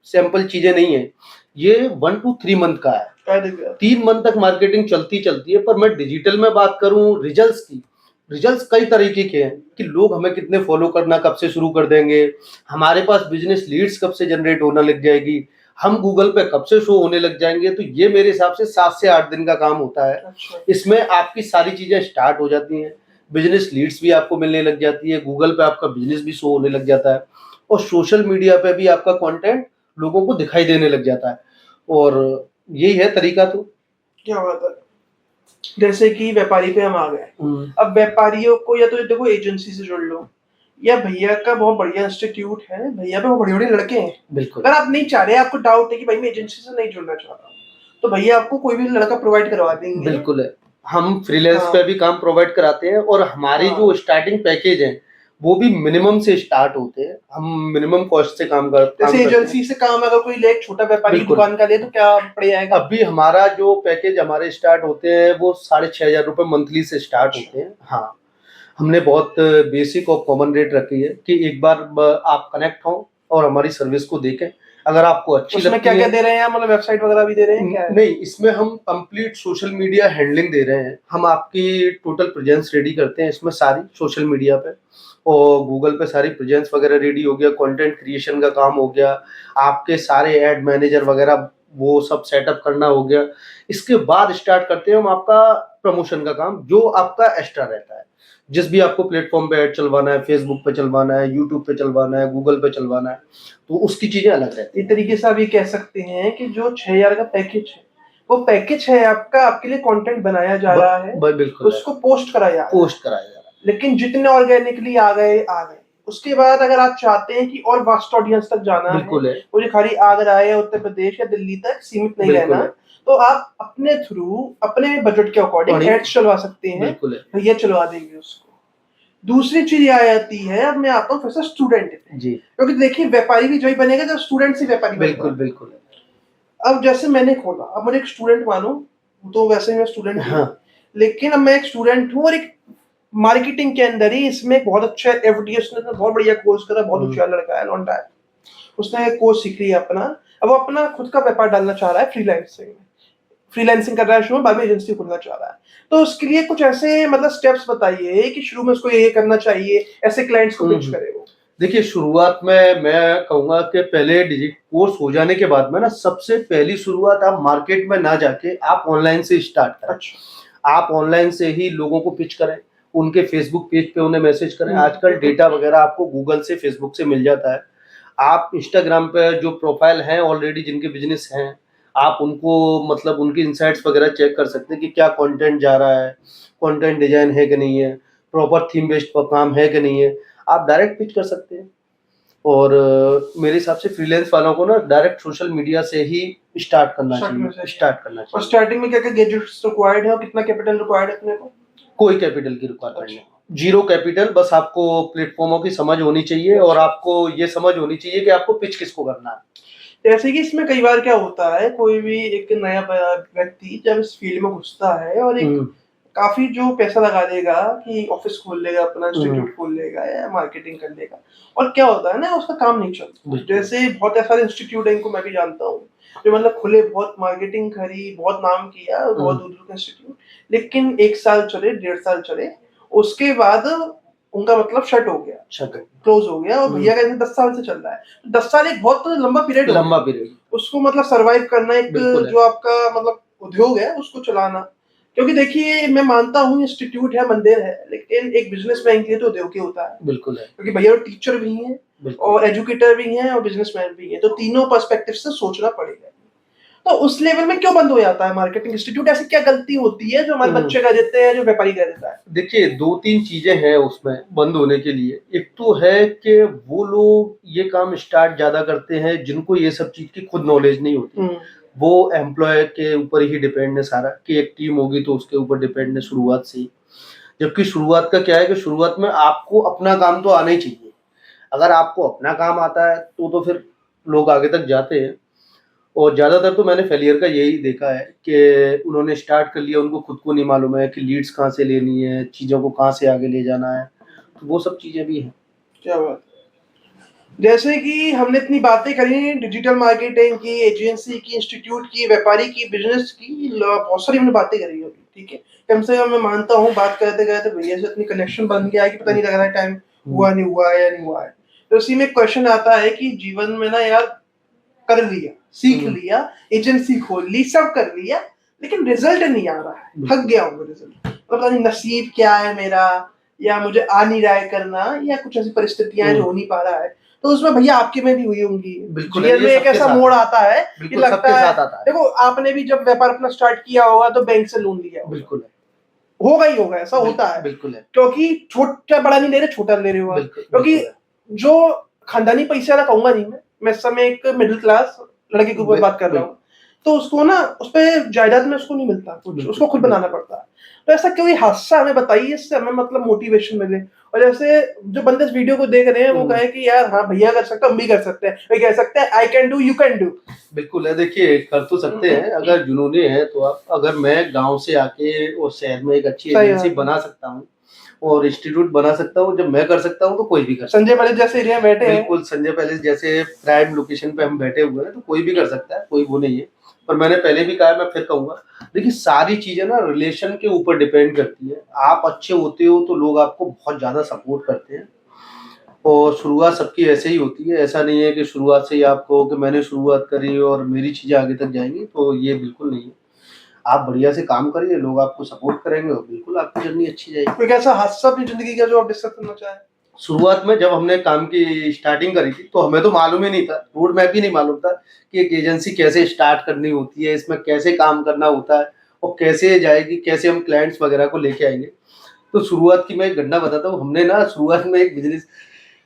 सैंपल चीजें नहीं है, ये 1 to 3 मंथ का है। 3 मंथ तक मार्केटिंग चलती है। पर मैं डिजिटल में बात करूं रिजल्ट्स की, रिजल्ट्स कई तरीके के हैं कि लोग हमें कितने फॉलो करना कब से शुरू कर देंगे, हमारे पास बिजनेस लीड्स कब से जनरेट होना लग जाएगी, हम गूगल पे कब से शो होने लग जाएंगे। तो ये मेरे हिसाब से 7 से 8 दिन का काम होता है। इसमें आपकी सारी चीजें स्टार्ट हो जाती हैं, बिजनेस लीड्स भी आपको मिलने लग जाती है, गूगल पे आपका बिजनेस भी शो होने लग जाता है, और सोशल मीडिया पे भी आपका कंटेंट लोगों को दिखाई देने लग जाता है। और यही है तरीका। तो क्या बात है। जैसे कि व्यापारी पे हम आ गए, अब व्यापारियों को या तो देखो एजेंसी से जुड़ लो, या भैया का बहुत बढ़िया इंस्टीट्यूट है, भैया पे बहुत बड़े-बड़े लड़के हैं। बिल्कुल। अगर आप नहीं चाह रहे, आपको डाउट है कि भाई मैं एजेंसी से नहीं जुड़ना चाह रहा, तो भैया आपको कोई भी लड़का प्रोवाइड करवा देंगे। बिल्कुल है, हम फ्रीलांस पे भी काम प्रोवाइड कराते हैं, और हमारी जो स्टार्टिंग पैकेज है वो भी मिनिमम से स्टार्ट होते हैं। हम मिनिमम कॉस्ट से काम करते हैं। जैसे एजेंसी से काम अगर कोई ले, छोटा व्यापारी दुकान का ले, तो क्या पड़ जाएगा? अभी हमारा जो पैकेज हमारे स्टार्ट होते हैं वो 6,500 रुपए मंथली से स्टार्ट होते हैं। हाँ, हमने बहुत बेसिक और कॉमन रेट रखी है कि एक बार आप कनेक्ट हो और हमारी सर्विस को देखें, अगर आपको अच्छी लगती है। क्या क्या दे रहे हैं, मतलब वेबसाइट वगैरह भी दे रहे हैं क्या? नहीं, इसमें हम कंप्लीट सोशल मीडिया हैंडलिंग दे रहे हैं। हम आपकी टोटल प्रेजेंस रेडी करते हैं इसमें सारी सोशल मीडिया पे, और गूगल पे सारी प्रेजेंस वगैरह रेडी हो गया, कंटेंट क्रिएशन का काम हो गया, आपके सारे एड मैनेजर वगैरह वो सब सेटअप करना हो गया। इसके बाद स्टार्ट करते हैं हम आपका प्रमोशन का काम, जो आपका एक्स्ट्रा रहता है। जिस भी आपको प्लेटफॉर्म पे ऐड चलवाना है, फेसबुक पे चलवाना है, यूट्यूब पे चलवाना है, गूगल पे चलवाना है, तो उसकी चीजें अलग रहती है। इस तरीके से आप ये कह सकते हैं कि जो 6,000 का पैकेज है, वो पैकेज है आपका, आपके लिए कंटेंट बनाया जा रहा है, बिल्कुल, उसको पोस्ट कराया जा रहा है। लेकिन जितने ऑर्गेनिकली आ गए। उसके बाद अगर आप चाहते हैं कि और वास्ट ऑडियंस तक जाना है, मुझे खाली आगरा या उत्तर प्रदेश या दिल्ली तक सीमित नहीं रहना, तो आप अपने थ्रू अपने बजट के अकॉर्डिंग एड्स चलवा सकते हैं, भैया चलवा देंगे उसको। दूसरी चीज आ जाती है, अब मैं आता हूँ फिर से स्टूडेंट जी, क्योंकि देखिए व्यापारी भी जो ही बनेगा जब स्टूडेंट से व्यापारी। बिल्कुल। अब जैसे मैंने खोला, अब मुझे एक स्टूडेंट मानो, तो वैसे ही मैं स्टूडेंट हूँ, लेकिन अब मैं एक स्टूडेंट हूँ और एक मार्केटिंग के अंदर ही इसमें बहुत अच्छा एफडीएस ने बहुत बढ़िया कोर्स करा, बहुत होशियार लड़का है, लौंडा है, उसने कोर्स सीख लिया अपना। अब वो अपना खुद का व्यापार डालना चाह रहा है, फ्रीलांसिंग कर रहा है, शुरू में बाद में एजेंसी खोलना चाह रहा है। तो उसके लिए कुछ ऐसे मतलब स्टेप्स बताइए कि शुरू में उसको ये करना चाहिए, ऐसे क्लाइंट्स को पिच करे वो। देखिए शुरुआत में मैं कहूंगा कि पहले डिजिटल कोर्स हो जाने के बाद में ना, सबसे पहली शुरुआत आप मार्केट में ना जाके आप ऑनलाइन से स्टार्ट करें। आप ऑनलाइन से ही लोगों को पिच करें, उनके फेसबुक पेज पे उन्हें मैसेज करें। आजकल डेटा वगैरह आपको गूगल से, फेसबुक से मिल जाता है। आप इंस्टाग्राम पे जो प्रोफाइल हैं ऑलरेडी जिनके बिजनेस हैं, आप उनको मतलब उनकी इनसाइट्स वगैरह चेक कर सकते हैं कि क्या कंटेंट जा रहा है, कंटेंट डिजाइन है कि नहीं है, प्रॉपर थीम बेस्ड काम है कि नहीं है, आप डायरेक्ट पिच कर सकते हैं। और मेरे हिसाब से फ्रीलांस वालों को ना डायरेक्ट सोशल मीडिया से ही स्टार्ट करना चाहिए। और स्टार्टिंग में क्या-क्या गैजेट्स रिक्वायर्ड है और कितना कैपिटल रिक्वायर्ड है अपने को? कोई कैपिटल की रिक्वायरमेंट नहीं, जीरो कैपिटल, बस आपको प्लेटफॉर्मों की समझ होनी चाहिए और आपको ये समझ होनी चाहिए कि आपको पिच किसको करना है। जैसे कि इसमें कई बार क्या होता है, कोई भी एक नया व्यक्ति जब इस फील्ड में घुसता है और एक काफी जो पैसा लगा देगा कि ऑफिस खोल लेगा, अपना इंस्टीट्यूट खोल लेगा या मार्केटिंग कर लेगा, और क्या होता है ना, उसका काम नहीं चलता। जैसे बहुत सारे इंस्टीट्यूट है, इनको मैं भी जानता हूँ, जो मतलब खुले, बहुत मार्केटिंग करी, बहुत नाम किया, बहुत दूर-दूर के इंस्टीट्यूट, लेकिन 1 साल चले, 1.5 साल चले, उसके बाद उनका मतलब शट हो गया, क्लोज हो गया। और भैया का 10 साल से चल रहा है। 10 साल एक बहुत लंबा पीरियड, उसको मतलब सर्वाइव करना, एक जो आपका मतलब उद्योग है उसको चलाना, क्योंकि देखिए मैं मानता हूँ इंस्टीट्यूट है, मंदिर है, लेकिन एक बिजनेसमैन के लिए तो उद्योग ही होता है। बिल्कुल है, क्योंकि भैया टीचर भी हैं बिल्कुल। और एजुकेटर भी हैं और बिजनेसमैन भी हैं, तो तीनों पर्सपेक्टिव से सोचना पड़ेगा। तो उस लेवल में क्यों बंद हो जाता है मार्केटिंग इंस्टीट्यूट? ऐसी क्या गलती होती है जो हमारे बच्चे कर देते हैं, जो व्यापारी कर देता है? देखिए 2-3 चीज़ें हैं उसमें बंद होने के लिए। एक तो है कि वो लोग ये काम स्टार्ट ज़्यादा करते हैं जिनको ये सब चीज़ की खुद नॉलेज नहीं होती। वो एम्प्लॉय के ऊपर ही डिपेंड है सारा कि एक टीम होगी तो उसके ऊपर डिपेंड है शुरुआत से ही। जबकि शुरुआत का क्या है कि शुरुआत में आपको अपना काम तो आना ही चाहिए। अगर आपको अपना काम आता है तो फिर लोग आगे तक जाते हैं। और ज़्यादातर तो मैंने फेलियर का यही देखा है कि उन्होंने स्टार्ट कर लिया, उनको खुद को नहीं मालूम है कि लीड्स कहाँ से लेनी है, चीज़ों को कहाँ से आगे ले जाना है। तो वो सब चीज़ें भी हैं। क्या बात है। जैसे कि हमने इतनी बातें करी डिजिटल मार्केटिंग की, एजेंसी की, इंस्टीट्यूट की, व्यापारी की, बिजनेस की, बहुत सारी हमने बातें करी होगी, ठीक है। कम से कम मैं मानता हूँ बात करते करते भैया से इतनी कनेक्शन बन गया है कि पता नहीं लग रहा है टाइम हुआ नहीं हुआ है या नहीं हुआ है। तो इसी में क्वेश्चन आता है कि जीवन में ना यार कर लिया, सीख लिया, एजेंसी खोल ली, सब कर लिया, लेकिन रिजल्ट नहीं आ रहा है, थक गया हूँ रिजल्ट, तो पता नहीं नसीब क्या है मेरा, या मुझे आ नहीं रहा है करना, या कुछ ऐसी परिस्थितियां हैं जो हो नहीं पा रहा है। तो उसमें भैया आपके में भी हुई होंगी, बिल्कुल जीवन में एक ऐसा मोड़ आता है कि बिल्कुल लगता सबके है, साथ आता है। देखो आपने भी जब व्यापार अपना स्टार्ट किया होगा तो बैंक से लोन लिया होगा, बिल्कुल है, होगा ही होगा, ऐसा होता है, बिल्कुल है, क्योंकि छोटा बड़ा नहीं ले रहे, छोटा ले रहे हो आप, बिल्कुल, क्योंकि बिल्कुल है। जो खानदानी पैसे वाला कहूंगा नहीं मैं इस समय एक मिडिल क्लास लड़के के ऊपर बात कर रहा हूँ, तो उसको ना उस पे जायदाद में उसको नहीं मिलता कुछ, बिल्कुल, उसको खुद बनाना पड़ता है। तो ऐसा कोई हादसा हमें बताइए, इससे हमें मतलब मोटिवेशन मिले, और जैसे जो बंदे इस वीडियो को देख रहे हैं वो कहे कि यार हाँ भैया कर सकते हैं, हम भी कर सकते हैं, वो कह सकते हैं I can do, you can do. बिल्कुल है, देखिए कर तो सकते हैं अगर जुनूनी है तो आप। अगर मैं गाँव से आके और शहर में एक अच्छी सही एजेंसी बात है। बना सकता हूँ और इंस्टीट्यूट बना सकता हूँ, जब मैं कर सकता हूँ तो कोई भी कर सकता है। संजय पैलेस जैसे एरिया में बैठे हैं, बिल्कुल संजय पैलेस जैसे प्राइम लोकेशन पे हम बैठे हुए हैं तो कोई भी कर सकता है, कोई वो नहीं है। पर मैंने पहले भी कहा है, मैं फिर कहूंगा, देखिए सारी चीजें ना रिलेशन के ऊपर डिपेंड करती है। आप अच्छे होते हो तो लोग आपको बहुत ज्यादा सपोर्ट करते हैं, और शुरुआत सबकी ऐसे ही होती है। ऐसा नहीं है कि शुरुआत से ही आप कहो कि मैंने शुरुआत करी और मेरी चीजें आगे तक जाएंगी, तो ये बिल्कुल नहीं है। आप बढ़िया से काम करिए, लोग आपको सपोर्ट करेंगे और बिल्कुल आपकी जर्नी अच्छी जाएगी। कोई ऐसा हादसा अपनी जिंदगी का जो आप डिस्कस करना चाहें? शुरुआत में जब हमने काम की स्टार्टिंग करी थी तो हमें तो मालूम ही नहीं था, रोड मैप ही नहीं मालूम था कि एक एजेंसी कैसे स्टार्ट करनी होती है, इसमें कैसे काम करना होता है और कैसे जाएगी, कैसे हम क्लाइंट्स वगैरह को लेके आएंगे। तो शुरुआत की मैं एक घटना बताता हूँ। हमने ना शुरुआत में एक बिजनेस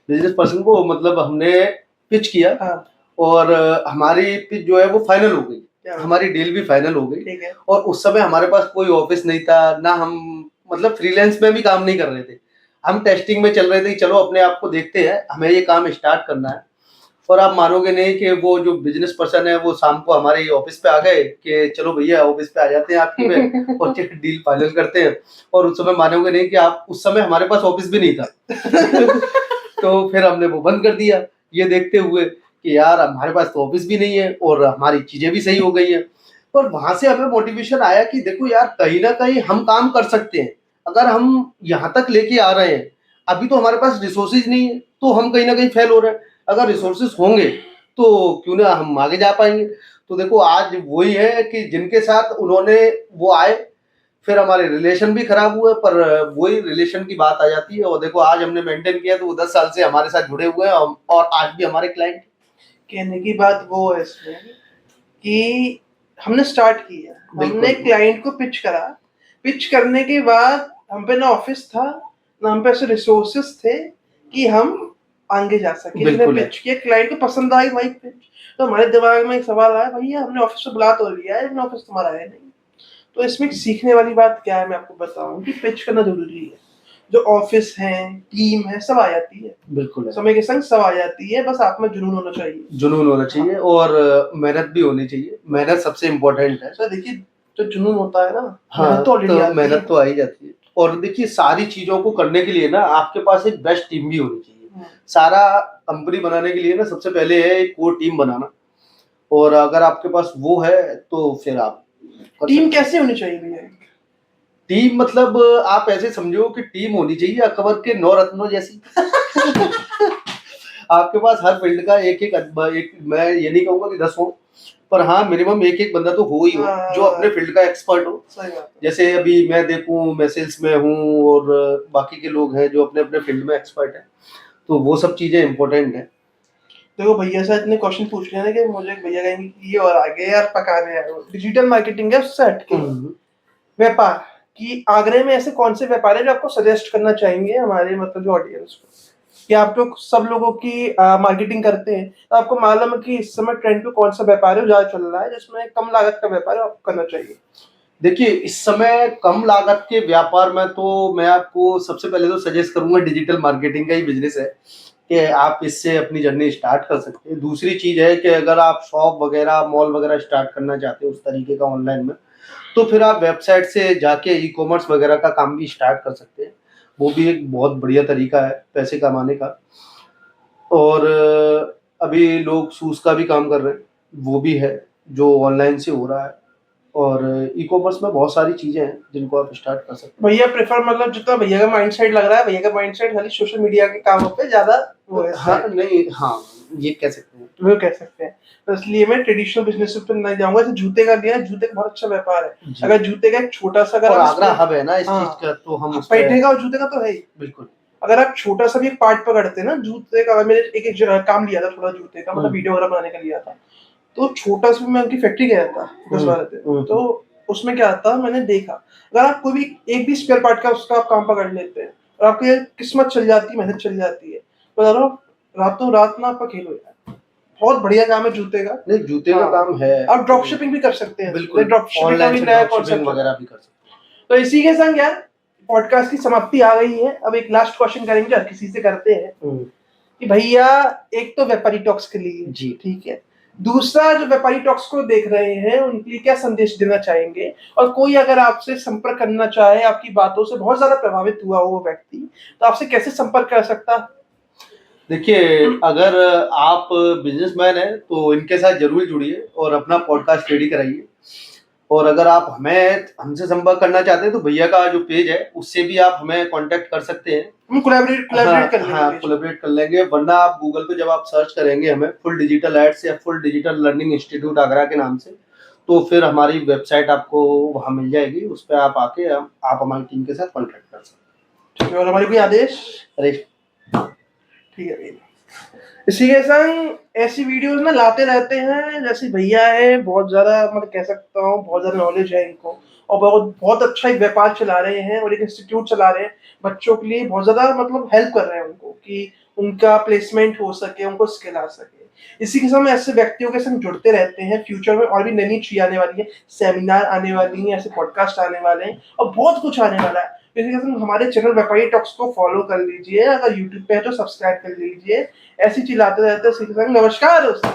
बिजनेस पर्सन को मतलब हमने पिच किया, हाँ। और हमारी पिच जो है वो फाइनल हो गई, क्या? हमारी डील भी फाइनल हो गई। ठीक है। और उस समय हमारे पास कोई ऑफिस नहीं था ना, हम मतलब फ्रीलांस में भी काम नहीं कर रहे थे, हम टेस्टिंग में चल रहे थे कि चलो अपने आप को देखते हैं, हमें ये काम स्टार्ट करना है। और आप मानोगे नहीं कि वो जो बिजनेस पर्सन है वो शाम को हमारे ऑफिस पे आ गए कि चलो भैया ऑफिस पे आ जाते हैं आपकी में और डील फाइनल करते हैं। और उस समय मानोगे नहीं कि आप, उस समय हमारे पास ऑफिस भी नहीं था। तो फिर हमने वो बंद कर दिया, ये देखते हुए कि यार हमारे पास तो ऑफिस भी नहीं है और हमारी चीजें भी सही हो गई हैं। पर वहां से हमें मोटिवेशन आया कि देखो यार कहीं ना कहीं हम काम कर सकते हैं। अगर हम यहाँ तक लेके आ रहे हैं, अभी तो हमारे पास रिसोर्सेज नहीं है तो हम कहीं ना कहीं फेल हो रहे हैं। अगर रिसोर्सेज होंगे तो क्यों ना हम आगे जा पाएंगे। तो देखो आज वही है कि जिनके साथ उन्होंने वो आए, फिर हमारे रिलेशन भी खराब हुए, पर वही रिलेशन की बात आ जाती है। और देखो आज हमने मेंटेन किया तो वो 10 साल से हमारे साथ जुड़े हुए हैं और आज भी हमारे क्लाइंट। कहने की बात वो है इसमें कि हमने स्टार्ट किया, बिल्कुल। हमने क्लाइंट को पिच करा, पिच करने के बाद हम पे ना ऑफिस था ना हम पे ऐसे रिसोर्सेस थे कि हम आगे जा सके। हमने बिल्कुल है। पिच किया, क्लाइंट को पसंद आई भाई पिच, तो हमारे दिमाग में एक सवाल आया, भैया हमने ऑफिस से बुला तो लिया है लेकिन ऑफिस तुम्हारा है नहीं। तो इसमें सीखने वाली बात क्या है, मैं आपको बताऊं कि पिच करना जरूरी है। जो ऑफिस है, टीम है, सब आ जाती है, बिल्कुल है। समय के संग सब आ जाती है, बस आप में जुनून होना चाहिए। जुनून होना चाहिए और मेहनत भी होनी चाहिए। मेहनत सबसे इम्पोर्टेंट है। सर देखिए जो जुनून होता है ना, हाँ, मेहनत तो ऑलरेडी आती है। मेहनत तो आ ही जाती है। और देखिए सारी चीजों को करने के लिए ना आपके पास एक बेस्ट टीम भी होनी चाहिए। सारा कंपनी बनाने के लिए ना सबसे पहले है एक कोर टीम बनाना, और अगर आपके पास वो है तो फिर आप टीम कैसे होनी चाहिए भैया? टीम मतलब आप ऐसे समझो कि टीम होनी चाहिए अकबर के 9 रत्नों जैसी। आपके पास हर फील्ड का एक मैं ये नहीं कहूंगा कि 10 हो, पर हाँ मिनिमम एक बंदा तो हो ही हो जो अपने फील्ड का एक्सपर्ट हो। सही बात है। जैसे अभी मैं देखूं, मैं सेल्स में हूँ और बाकी के लोग हैं जो अपने अपने फील्ड में एक्सपर्ट हैं, तो वो सब चीजें इंपॉर्टेंट हैं। देखो भैया से इतने क्वेश्चन पूछ लिया ना कि मुझे भैया कहेंगे कि ये और आगे यार पकाने आए हो। डिजिटल मार्केटिंग है उससे हटके व्यापार कि आगरे में ऐसे कौन से व्यापार है जो आपको सजेस्ट करना चाहेंगे हमारे मतलब जो ऑडियंस को, कि आप लोग सब लोगों की मार्केटिंग करते हैं तो आपको मालूम है कि इस समय ट्रेंड पे कौन सा व्यापार है जो ज्यादा चल रहा है जिसमें कम लागत का व्यापार है आपको करना चाहिए। देखिए इस समय कम लागत के व्यापार में तो मैं आपको सबसे पहले तो सजेस्ट करूंगा डिजिटल मार्केटिंग का ही बिजनेस है कि आप इससे अपनी जर्नी स्टार्ट कर सकते हैं। दूसरी चीज है कि अगर आप शॉप वगैरह मॉल वगैरह स्टार्ट करना चाहते हैं उस तरीके का ऑनलाइन में, तो फिर आप वेबसाइट से जाके ई कॉमर्स वगैरह का काम भी स्टार्ट कर सकते हैं। वो भी एक बहुत बढ़िया तरीका है पैसे कमाने का। और अभी लोग शूज का भी काम कर रहे हैं, वो भी है जो ऑनलाइन से हो रहा है। और ई कॉमर्स में बहुत सारी चीजें हैं जिनको आप स्टार्ट कर सकते भैया प्रेफर मतलब जितना भैया का माइंडसेट लग रहा है भैया का माइंडसेट खाली सोशल मीडिया के कामों पे ज्यादा वो है। हैं। हाँ नहीं, हाँ ये कह सकते हैं। वो कह सकते हैं। तो इसलिए मैं ट्रेडिशनल बिजनेस पे नहीं जाऊंगा। जैसे जूते का लिया, जूते का बहुत अच्छा व्यापार है। जी। अगर जूते का एक छोटा सा अगर और आप आगरा हब है ना इस हाँ, चीज का, तो हम उस पैठे पे का और जूते का तो है ही। बिल्कुल। अगर आप छोटा सा भी एक पार्ट पकड़ते हैं ना जूते का, मैंने एक काम लिया था थोड़ा जूते का, मतलब वीडियो वगैरह बनाने का लिया था, तो छोटा सा मैं उनकी फैक्ट्री गया था 10-12 दिन। तो उसमें क्या था मैंने देखा, अगर आप कोई भी एक भी स्पेयर पार्ट का उसका आप काम पकड़ लेते हैं और आपकी किस्मत चल जाती है, मेहनत चल जाती है, तो यार रातों रात ना आपका खेल हो जाए। बहुत बढ़िया काम है जूते का। नहीं जूते का हाँ, काम है। आप ड्रॉप शिपिंग भी कर सकते हैं। बिल्कुल, ड्रॉप शिपिंग का ऑनलाइन भी से नया ड्रॉप शिपिंग कॉन्सेप्ट वगैरह भी कर सकते हैं। तो इसी के संग यार पॉडकास्ट की समाप्ति आ गई है। अब एक लास्ट क्वेश्चन करेंगे हर किसी से करते हैं कि भैया एक तो व्यापारी टॉक्स के लिए जी ठीक है, दूसरा जो व्यापारी टॉक्स को देख रहे हैं उनके लिए क्या संदेश देना चाहेंगे, और कोई अगर आपसे संपर्क करना चाहे, आपकी बातों से बहुत ज्यादा प्रभावित हुआ हो वो व्यक्ति, तो आपसे कैसे संपर्क कर सकता है? देखिए अगर आप बिजनेसमैन हैं तो इनके साथ जरूर जुड़िए और अपना पॉडकास्ट रेडी कराइए। और अगर आप हमसे संपर्क करना चाहते हैं तो भैया का जो पेज है उससे भी आप हमें कांटेक्ट कर सकते हैं। हम कोलैबोरेट कर लेंगे। हाँ कोलैबोरेट कर लेंगे। वरना आप गूगल पे जब आप सर्च करेंगे हमें फुल डिजिटल एड्स या full digital learning institute Agra के नाम से, तो फिर हमारी वेबसाइट आपको वहाँ मिल जाएगी। उस पर आप आके आप हमारी टीम के साथ कॉन्टेक्ट कर सकते हैं। ठीक है, और हमारे कोई आदेश? अरे ठीक है भैया। इसी के संग ऐसी वीडियोस ना लाते रहते हैं। जैसे भैया है बहुत ज्यादा, मतलब कह सकता हूँ बहुत ज्यादा नॉलेज है इनको, और बहुत बहुत अच्छा एक व्यापार चला रहे हैं और एक इंस्टीट्यूट चला रहे हैं बच्चों के लिए। बहुत ज्यादा मतलब हेल्प कर रहे हैं उनको कि उनका प्लेसमेंट हो सके, उनको स्किल आ सके। इसी के समय ऐसे व्यक्तियों के संग जुड़ते रहते हैं। फ्यूचर में और भी नई नई चीज आने वाली है, सेमिनार आने वाली है, ऐसे पॉडकास्ट आने वाले हैं और बहुत कुछ आने वाला है। इसी के संग हमारे चैनल व्यापारी टॉक्स को फॉलो कर लीजिए, अगर यूट्यूब पे है तो सब्सक्राइब कर लीजिए। ऐसी चीज आते रहते हैं। नमस्कार दोस्तों।